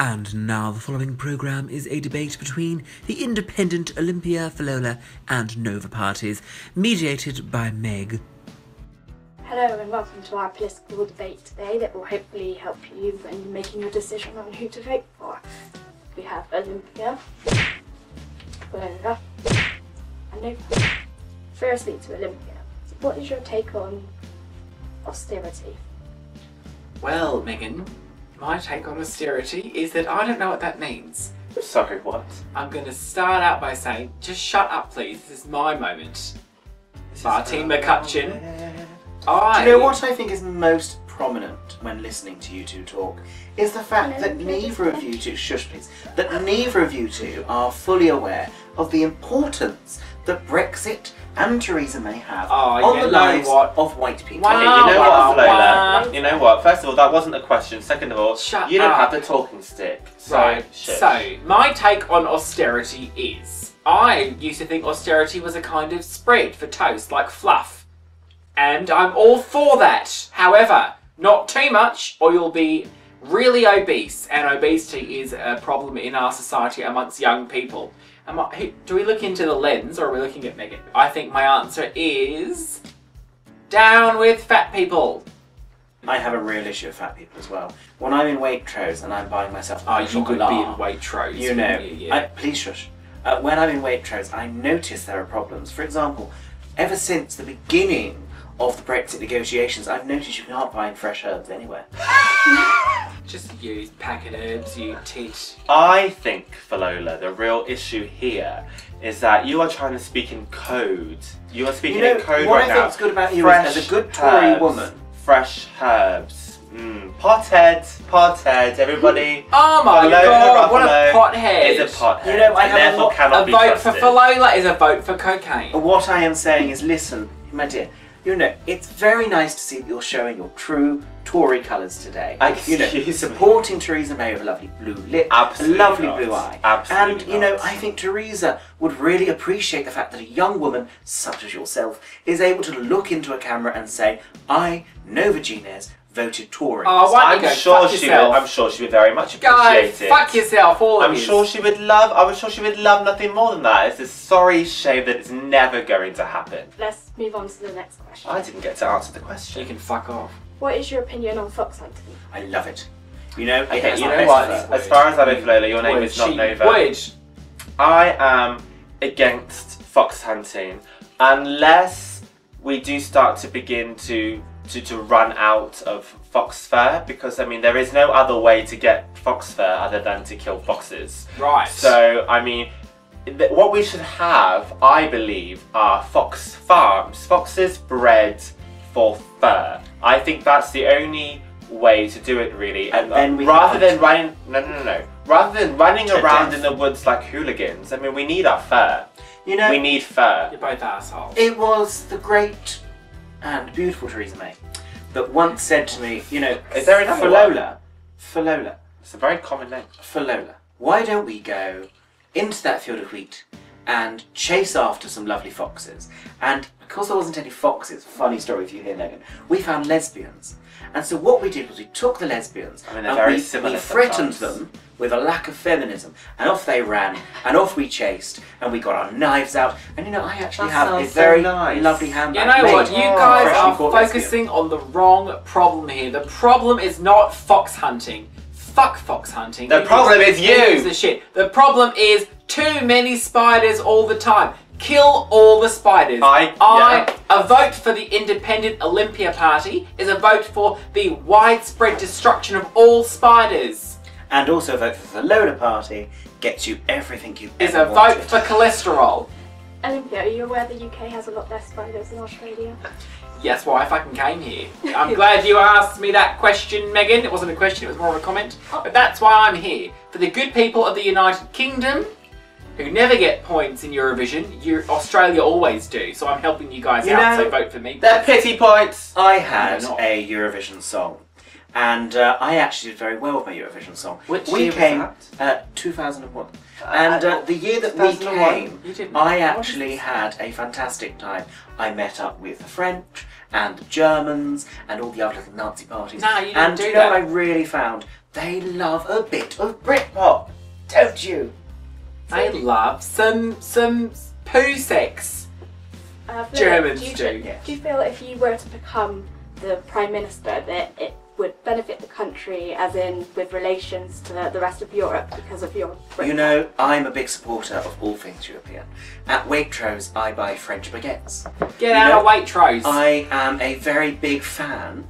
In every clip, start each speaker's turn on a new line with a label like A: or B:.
A: And now the following programme is a debate between the independent Olympia, Fallowla and Nova parties, mediated by Meg.
B: Hello and welcome to our political debate today that will hopefully help you when making your decision on who to vote for. We have Olympia, Fallowla and Nova. Firstly to Olympia, what is your take on austerity?
C: Well, Megan, my take on austerity is that I don't know what that means.
D: Sorry, what?
C: I'm going to start out by saying, just shut up please, this is my moment. Martin McCutcheon.
D: Do you know what I think is most prominent when listening to you two talk? Is the fact that neither of you two, shush please, that neither of you two are fully aware of the importance that Brexit and Theresa May have on the lives of white people.
C: Wow,
D: Okay,
C: you know what, Fallowla?
D: You know what? First of all, that wasn't a question. Second of all, you don't have the talking stick. So,
C: right,
D: shush.
C: so my take on austerity is, I used to think austerity was a kind of spread for toast, like fluff. And I'm all for that. However, not too much or you'll be really obese. And obesity is a problem in our society amongst young people. Do we look into the lens or are we looking at Megan? I think my answer is down with fat people.
D: I have a real issue with fat people as well. When I'm in Waitrose and I'm buying myself
C: you would be in Waitrose.
D: You know,
C: yeah.
D: please shush. When I'm in Waitrose, I notice there are problems. For example, ever since the beginning of the Brexit negotiations, I've noticed you can't find fresh herbs anywhere.
C: Just use packet herbs, you tit.
E: I think, Fallowla, the real issue here is that you are trying to speak in code. You are speaking in code
D: what
E: right now.
D: What I think's good about you is, as a good Tory woman.
E: Fresh herbs. Pothead, everybody.
C: Oh my god, what a pothead.
E: Is a pothead.
D: You know, I have
C: a vote for Fallowla is a vote for cocaine.
D: What I am saying is, listen, my dear, you know, it's very nice to see that you're showing your true Tory colours today. Supporting Theresa May with a lovely blue lip, a lovely blue eye.
E: Absolutely
D: and, you know, I think Theresa would really appreciate the fact that a young woman, such as yourself, is able to look into a camera and say, I, Nova Gines, voted Tory.
C: Oh,
E: I'm sure she would very much appreciate it.
C: Fuck yourself, all of you.
E: I'm sure she would love nothing more than that. It's a sorry shame that it's never going to happen.
B: Let's move on to the next question.
E: I didn't get to answer the question.
C: You can fuck off.
B: What is your opinion on fox hunting?
D: I love it. You know,
E: okay, you know what? As far as I know, Fallowla, your name is not Nova. I am against fox hunting unless we do start to begin to run out of fox fur, because I mean there is no other way to get fox fur other than to kill foxes.
C: Right.
E: So I mean, what we should have, I believe, are fox farms. Foxes bred for fur. I think that's the only way to do it, really. And rather than running, rather than running around in the woods like hooligans, I mean, we need our fur. You know, we need fur.
C: You're both assholes.
D: It was the great and beautiful Theresa May that once said to me, you know,
E: is there another
D: Fallowla.
E: It's a very common name.
D: Fallowla, why don't we go into that field of wheat and chase after some lovely foxes? And because there wasn't any foxes, funny story for you here, Megan, we found lesbians. And so what we did was we took the lesbians and we threatened them with a lack of feminism, and off they ran, and off we chased, and we got our knives out, and you know, I actually have a very lovely handbag.
C: You know what, you guys are focusing on the wrong problem here. The problem is not fox hunting. Fuck fox hunting.
E: The problem is you!
C: The shit. The problem is too many spiders all the time. Kill all the spiders. A vote for the independent Olympia party is a vote for the widespread destruction of all spiders.
D: And also a vote for the Fallowla party gets you everything you ever
C: is a
D: wanted.
C: Vote for cholesterol.
B: Olympia, are you aware the UK has a lot less spiders than Australia?
C: Yes, why I fucking came here. I'm glad you asked me that question, Megan. It wasn't a question, it was more of a comment. But that's why I'm here. For the good people of the United Kingdom, who never get points in Eurovision. Australia always do, so I'm helping you guys out, so vote for me.
E: They're pity points.
D: I had
C: No, not.
D: a Eurovision song, and I actually did very well with my Eurovision song.
C: Which
D: we
C: year was
D: came
C: that?
D: 2001, and the year that we
E: 2001?
D: came,
C: You didn't.
D: I actually had a fantastic time. I met up with the French and the Germans and all the other little Nazi parties.
C: No, you didn't
D: and
C: do
D: you know what I
C: that.
D: really found? They love a bit of Britpop, don't you?
C: I love some poo sex.
B: Flo,
C: Germans
B: do.
C: do.
B: Do you feel if you were to become the Prime Minister that it would benefit the country, as in with relations to the rest of Europe, because of your
D: You know, I'm a big supporter of all things European. At Waitrose, I buy French baguettes.
C: Get
D: You
C: out
D: know,
C: of Waitrose.
D: I am a very big fan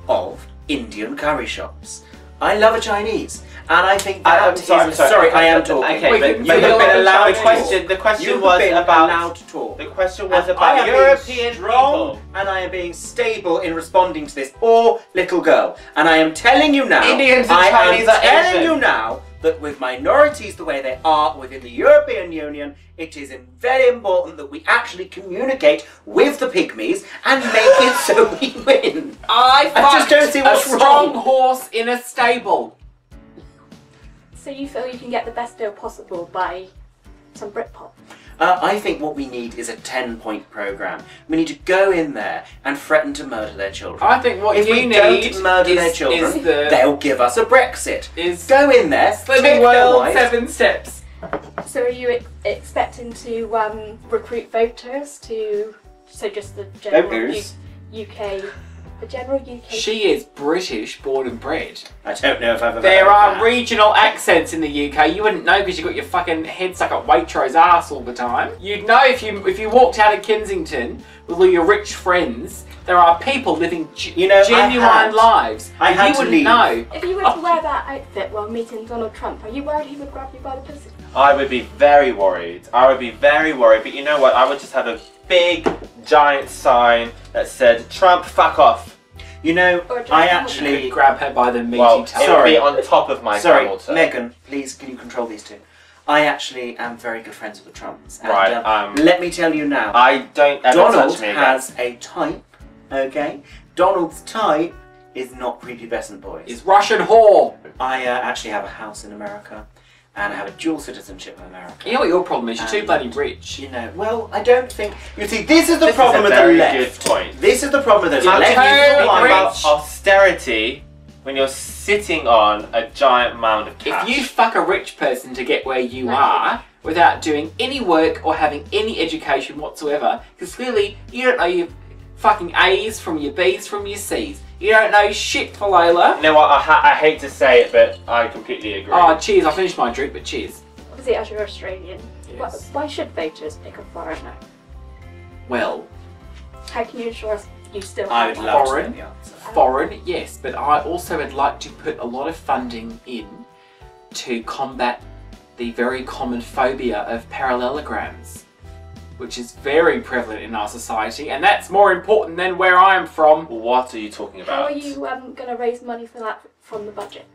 D: of Indian curry shops. I love a Chinese, and I think that
E: sorry,
D: I am talking.
E: Okay,
C: Wait,
E: but
C: you
E: you've
C: have
E: been
C: been
E: allowed.
C: allowed
E: The question
D: You've
E: was
D: been
E: about.
D: allowed to talk.
E: The question was
D: And I
E: about
D: am
E: European
D: being strong,
E: people.
D: and I am being stable in responding to this poor little girl. And I am telling you now,
E: Indians and
D: I
E: Chinese
D: am
E: are
D: telling
E: Asian.
D: you now that with minorities the way they are within the European Union, it is very important that we actually communicate with the pygmies and make it so we win.
C: I
D: just don't see what's
C: a strong
D: wrong.
C: horse in a stable.
B: So you feel you can get the best deal possible by some Britpop?
D: I think what we need is a 10-point programme. We need to go in there and threaten to murder their children.
C: I think what
D: If
C: you
D: we
C: need
D: don't murder their
C: is
D: children,
C: the
D: they'll give us a Brexit.
C: is
D: Go in there,
C: Slimming
D: take their
C: World
D: wives.
C: 7 steps.
B: So are you expecting to recruit voters to, so just the general
D: Voters?
B: UK, the general UK?
C: She is British, born and bred.
D: I don't know if I've ever
C: There
D: heard
C: are
D: that.
C: regional accents in the UK. You wouldn't know because you got your fucking head stuck up Waitrose ass all the time. You'd know if you walked out of Kensington with all your rich friends. There are people living genuine lives.
D: I
C: and
D: had
C: you
D: to
C: wouldn't
D: leave.
C: know.
B: If you were to wear that outfit while meeting Donald Trump, are you worried he would grab you by the pussy?
E: I would be very worried. But you know what? I would just have a big, giant sign that said, "Trump, fuck off."
D: You know,
B: Or a
D: I
B: giant
D: actually...
C: Grab her by the meaty
E: Well,
C: tail.
E: it would be on top of my
D: Sorry,
E: camel toe.
D: Megan, please, can you control these two? I actually am very good friends with the Trumps. And,
E: Right,
D: let me tell you now.
E: I don't ever
D: Donald
E: touch me again.
D: has a type, okay? Donald's type is not prepubescent boys.
C: Is Russian whore.
D: I actually have a house in America, and I have a dual citizenship in America.
C: You know what your problem is? You're too
D: And-
C: bloody rich.
D: You know, well, I don't think... You see, this is the
E: This
D: problem
E: is a
D: with
E: very
D: the left.
E: good point.
D: This is the problem with the
C: You're
D: left.
C: too
E: You're talking
C: rich.
E: about austerity when you're sitting on a giant mound of cash.
C: If you fuck a rich person to get where you
B: Right.
C: are without doing any work or having any education whatsoever, because clearly you don't know your fucking A's from your B's from your C's. You don't know shit, Fallowla.
E: You know what? I hate to say it, but I completely agree.
C: Oh, cheers. I finished my drink, but cheers.
B: Obviously, as you're Australian,
C: Yes.
B: why should voters pick a foreigner?
C: Well,
B: How can you ensure you still
D: I
B: have
D: would love to
C: Foreign.
D: know the answer.
C: foreign, yes, but I also would like to put a lot of funding in to combat the very common phobia of parallelograms, which is very prevalent in our society, and that's more important than where I'm from.
E: What are you talking
B: How
E: about?
B: are you going to raise money for that from the budget?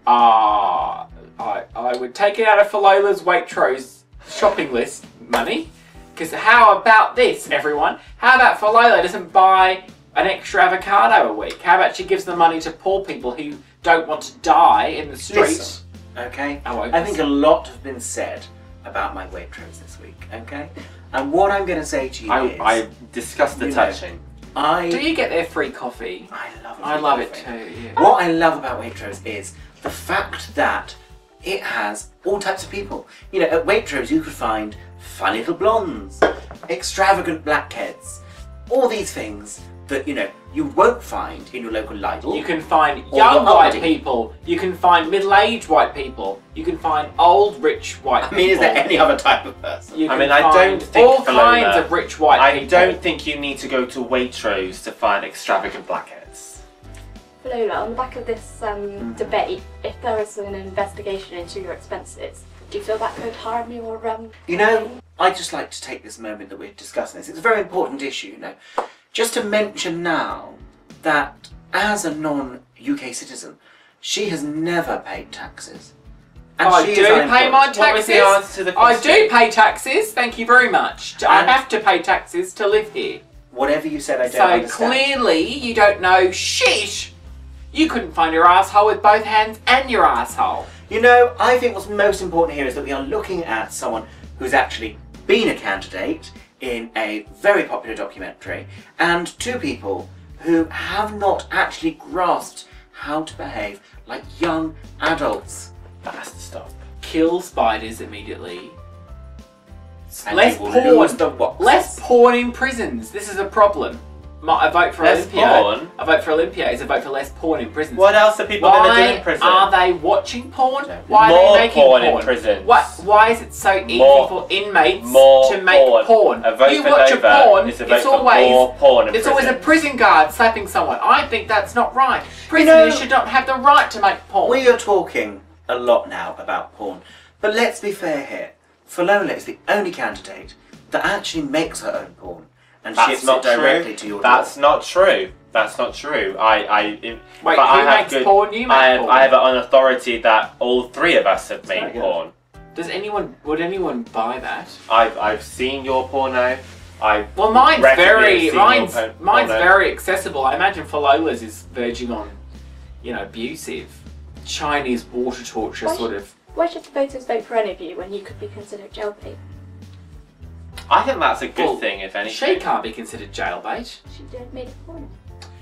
C: I would take it out of Fallowla's Waitrose shopping list money. Because how about this, everyone? How about Fallowla doesn't buy an extra avocado a week? How about she gives the money to poor people who don't want to die in the street?
D: Listen, okay?
C: Oh,
D: I think a lot has been said about my Waitrose this week, okay? And what I'm going to say to you is...
E: I discussed the
D: You know,
E: touching.
C: Do you get their free coffee?
D: I love it.
C: I love it too, yeah.
D: What I love about Waitrose is the fact that it has all types of people. You know, at Waitrose you could find funny little blondes, extravagant blackheads, all these things that, you know, you won't find in your local Lidl.
C: You can find
D: Or
C: young
D: your
C: white
D: Aldi.
C: people, you can find middle-aged white people, you can find old rich white people.
D: I mean, is there any other type of person?
C: You
E: I
C: can
E: mean, I
C: find
E: don't think,
C: all
E: Fallowla,
C: kinds of rich white
E: I
C: people.
E: don't think you need to go to Waitrose to find extravagant blackheads.
B: Fallowla, on the back of this debate, if there is an investigation into your expenses, do you feel that could harm your
D: You know, I'd just like to take this moment that we're discussing this. It's a very important issue, you know. Just to mention now that as a non-UK citizen, she has never paid taxes. And
C: I
D: she
C: do
D: is
C: pay
D: unemployed.
C: my
E: What was the
C: taxes.
E: answer to the
C: I
E: question?
C: do pay taxes. Thank you very much. I
D: And-
C: have to pay taxes to live here.
D: Whatever you said, I don't
C: So
D: understand.
C: clearly you don't know shit. You couldn't find your asshole with both hands and your asshole.
D: You know, I think what's most important here is that we are looking at someone who's actually been a candidate in a very popular documentary, and two people who have not actually grasped how to behave like young adults.
E: That has to stop.
C: Kill spiders immediately.
D: And
C: Less
D: you will
C: porn.
D: lose the boxes.
C: Less porn in prisons. This is a problem. I vote for
E: Less
C: Olympia.
E: porn?
C: I vote for Olympia is a vote for less porn in prisons.
E: What else are people going to do
C: Why
E: in prison?
C: are they watching porn?
D: No.
C: Why
E: More
C: are they making
E: porn in prisons.
C: Why is it so easy
E: More-
C: for inmates
E: more
C: to make porn?
E: A vote
C: You
E: for
C: watch a
E: Nova
C: porn,
E: is a vote
C: it's
E: for
C: always
E: more porn in
C: it's always a
E: prisons.
C: prison guard slapping someone. I think that's not right. Prisoners
D: know-
C: should not have the right to make porn.
D: We are talking a lot now about porn, but let's be fair here. Fallowla is the only candidate that actually makes her own porn and
E: That's
D: ships it
E: not
D: directly
E: true.
D: to your
E: That's
D: door.
E: not true. That's not true.
C: Wait,
E: but
C: who
E: I have
C: makes porn? You make porn.
E: I have it on authority that all three of us have made
D: very good.
E: porn.
C: Would anyone buy that?
E: I've seen your porno.
C: Well, mine's
E: regularly seen your
C: mine's
E: porno.
C: very accessible. I imagine Fallowla's is verging on, abusive, Chinese water torture
B: Why
C: sort of.
B: Why should the voters vote for any of you when you could be considered jailbait?
E: I think that's a good
C: Well,
E: thing, if anything.
C: She can't be considered jailbait.
B: She did made a porn.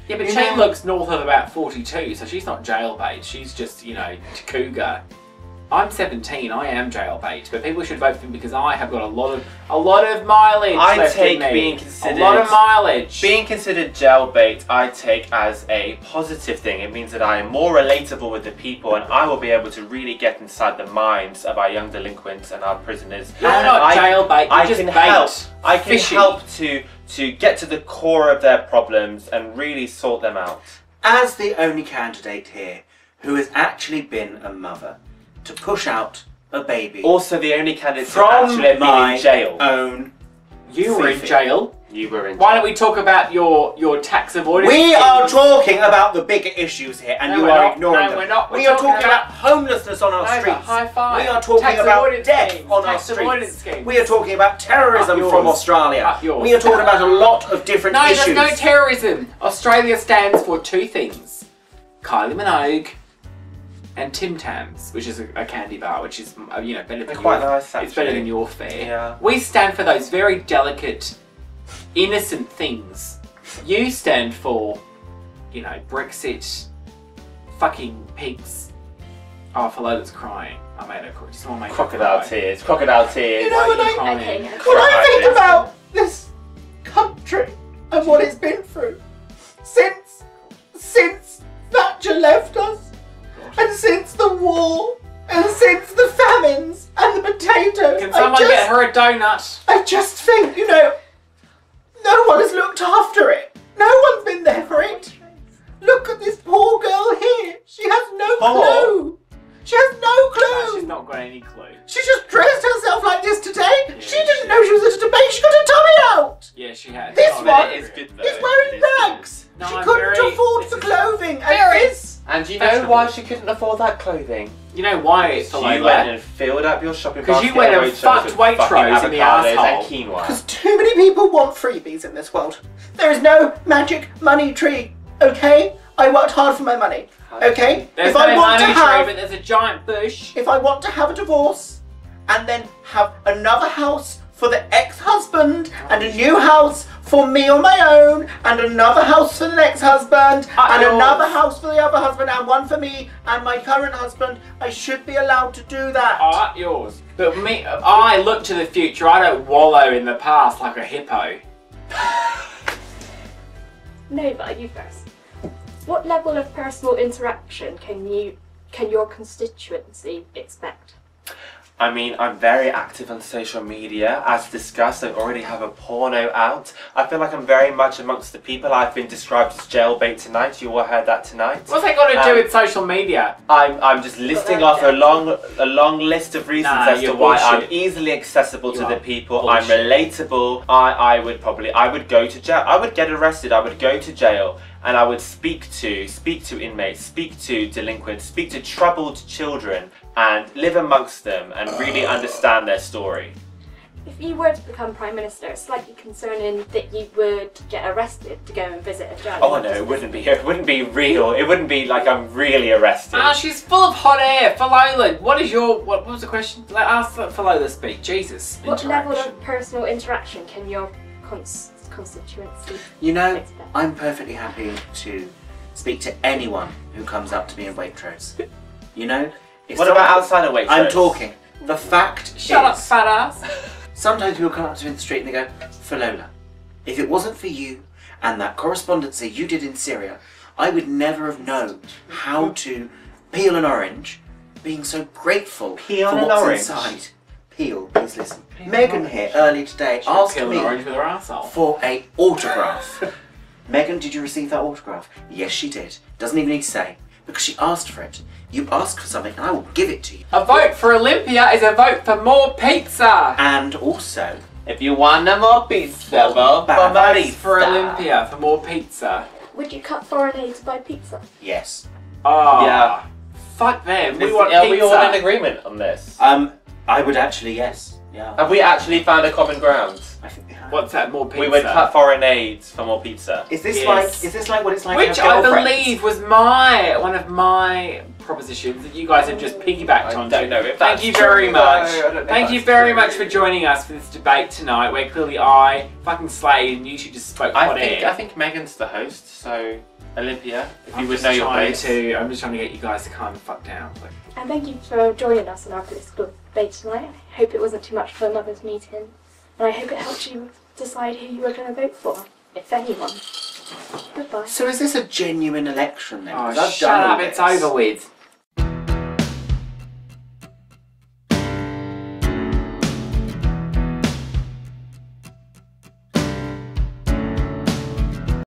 C: Yeah, but
D: You
C: she
D: know-
C: looks north of about 42, so she's not jailbait. She's just, cougar. I'm 17. I am jailbait, but people should vote for me because I have got a lot of mileage
E: I
C: left
E: take
C: in me.
E: being considered-
C: a lot of mileage.
E: Being considered jailbait, I take as a positive thing. It means that I am more relatable with the people, and I will be able to really get inside the minds of our young delinquents and our prisoners.
C: You're
E: And
C: not jailbait. You're
E: I
C: just
E: can
C: bait.
E: help. I can
C: Fishy.
E: help to get to the core of their problems and really sort them out.
D: As the only candidate here who has actually been a mother, to push out a baby
E: Also, the only candidate who
D: from
E: actually have been
D: my
E: in jail.
D: own.
C: You were in
D: Fifi.
C: jail.
E: You were in.
C: Why don't we talk about your tax avoidance?
D: We are
C: schemes?
D: talking about the bigger issues here, and
C: No,
D: you
C: we're
D: are
C: not.
D: ignoring
C: No,
D: them.
C: we're not. We're
D: We are
C: talking
D: talking about homelessness on our
C: Nova,
D: streets.
C: high five.
D: We are talking
C: Tax
D: about
C: avoidance
D: death
C: schemes,
D: on our
C: tax avoidance
D: streets.
C: schemes.
D: We are talking about terrorism
C: Up yours.
D: from Australia.
C: Up yours.
D: We are talking about a lot of different
C: No,
D: issues.
C: there's no terrorism. Australia stands for two things: Kylie Minogue and Tim Tams, which is a candy bar, which is better than
E: They're quite
C: your,
E: nice,
C: It's better
E: actually.
C: than your fare.
E: Yeah.
C: We stand for those very delicate, innocent things. You stand for, Brexit, fucking pigs. Oh, Fallowla's crying. I made her cry. Someone made her
E: Crocodile
C: cry.
E: tears. Crocodile tears.
D: You know
C: Why
D: what
C: are you
D: I-
C: crying?
B: Okay,
D: When I
E: Right,
D: think
E: yes.
D: about this country and what it's been through since Thatcher left us, and since the war, and since the famines and the potatoes,
C: Can someone get her a donut?
D: I just think, no one has looked after it. No one's been there for it. Look at this poor girl here. She has no
E: Poor?
D: clue. She has no
C: No,
D: clue.
C: she's not got any clue.
D: She just dressed herself like this today.
C: Yeah,
D: she didn't
C: she-
D: know she was at a debate. She got her tummy out.
C: Yeah, she has.
D: This
C: Oh,
D: one
C: it
E: is good though.
D: Is wearing
E: It is good.
D: rags.
C: No,
D: She
C: I'm
D: couldn't
C: very-
D: afford
C: this
D: the
C: is
D: clothing. And
C: very-
D: this.
E: And do you know
C: Fashionable.
E: why she couldn't afford that clothing?
C: You know why,
E: You
C: Fallowla?
E: went and filled up your shopping
C: 'Cause
E: basket.
C: you went
E: of
C: and
E: Waitrose
C: fucked
E: with
C: Waitrose
E: fucking
C: in the
E: avocados
C: arsehole.
E: and quinoa.
D: Because too many people want freebies in this world. There is no magic money tree. Okay, I worked hard for my money. Okay,
C: There's
D: if
C: no
D: I want to
C: money tree,
D: have,
C: but there's a giant bush.
D: if I want to have a divorce, and then have another house for the ex-husband, and a new house for me on my own, and another house for the next husband, and
C: yours.
D: another house for the other husband, and one for me and my current husband, I should be allowed to do that.
C: Yours. But me, I look to the future. I don't wallow in the past like a hippo.
B: Nova, you first. What level of personal interaction can your constituency expect?
E: I mean, I'm very active on social media. As discussed, I already have a porno out. I feel like I'm very much amongst the people. I've been described as jailbait tonight. You all heard that tonight.
C: What's that got to do
E: Um,
C: with social media?
E: I'm just listing
B: that
E: off a
B: down.
E: long list of reasons
C: Nah,
E: as to
C: you're
E: why I'm
C: bullshit.
E: easily accessible
C: You
E: to
C: are
E: the people.
C: bullshit.
E: I'm relatable. I would go to jail. I would get arrested. I would go to jail. and I would speak to inmates, speak to delinquents, speak to troubled children, and live amongst them and really understand their story.
B: If you were to become Prime Minister, it's slightly concerning that you would get arrested to go and visit a judge.
E: Oh no, it wouldn't be real. It wouldn't be like I'm really arrested.
C: Ah, she's full of hot air. Fallowla, what was the question? Let us let Fallowla speak. Jesus.
B: What level of personal interaction can your constituency
D: You know,
B: expect?
D: I'm perfectly happy to speak to anyone who comes up to me in Waitrose. You know? If
E: What
D: someone-
E: about outside of Waitrose?
D: I'm talking. The fact
C: Shut up,
D: is,
C: fat ass.
D: sometimes people come up to me in the street and they go, Fallowla, if it wasn't for you and that correspondence that you did in Syria, I would never have known how to peel an orange, being so grateful
E: Peel
D: for
E: an
D: what's
E: orange?
D: inside. Peel, please listen.
C: Peel an
D: Megan
C: orange.
D: here earlier today asked
C: Peel an
D: me
C: orange with her arsehole.
D: for a autograph. Megan, did you receive that autograph? Yes, she did. Doesn't even need to say, because she asked for it. You ask for something and I will give it to you.
C: A vote for Olympia is a vote for more pizza.
D: And also,
E: If you want more pizza, vote
D: Bad.
E: Marisa.
C: For Olympia for more pizza.
B: Would you cut foreign aid to buy pizza?
D: yes.
C: Oh,
E: Yeah.
C: Fuck them. We
E: Are
C: want pizza.
E: we all in agreement on this?
D: I would actually, yes. Yeah.
E: Have we actually found a common ground?
D: I think we have.
C: What's that? More pizza.
E: We would cut foreign aid for more pizza.
D: Is this
C: Yes.
D: like what it's like?
C: Which
D: to have
C: I
D: girlfriends?
C: believe was one of my propositions that you guys have just piggybacked
E: I
C: on.
E: don't know if
C: Thank
E: that's
C: you very
E: true,
C: much.
E: though. I don't know if
C: Thank you
E: that's
C: very
E: true.
C: much for joining us for this debate tonight, where clearly I fucking slayed and you two just spoke hot air.
E: I think Megan's the host, so Olympia, if you
C: I'm
E: would
C: just
E: know your
C: trying
E: place.
C: I'm just trying to get you guys to calm the fuck down. Like,
B: And thank you for joining us in our political debate tonight. I hope it wasn't too much for a mother's meeting. And I hope it helped you decide who you were going to vote for, if anyone. Goodbye.
D: So is this a genuine election then?
C: oh,
D: 'Cause I've
C: shut
D: done all
C: up! It's
D: this.
C: over with.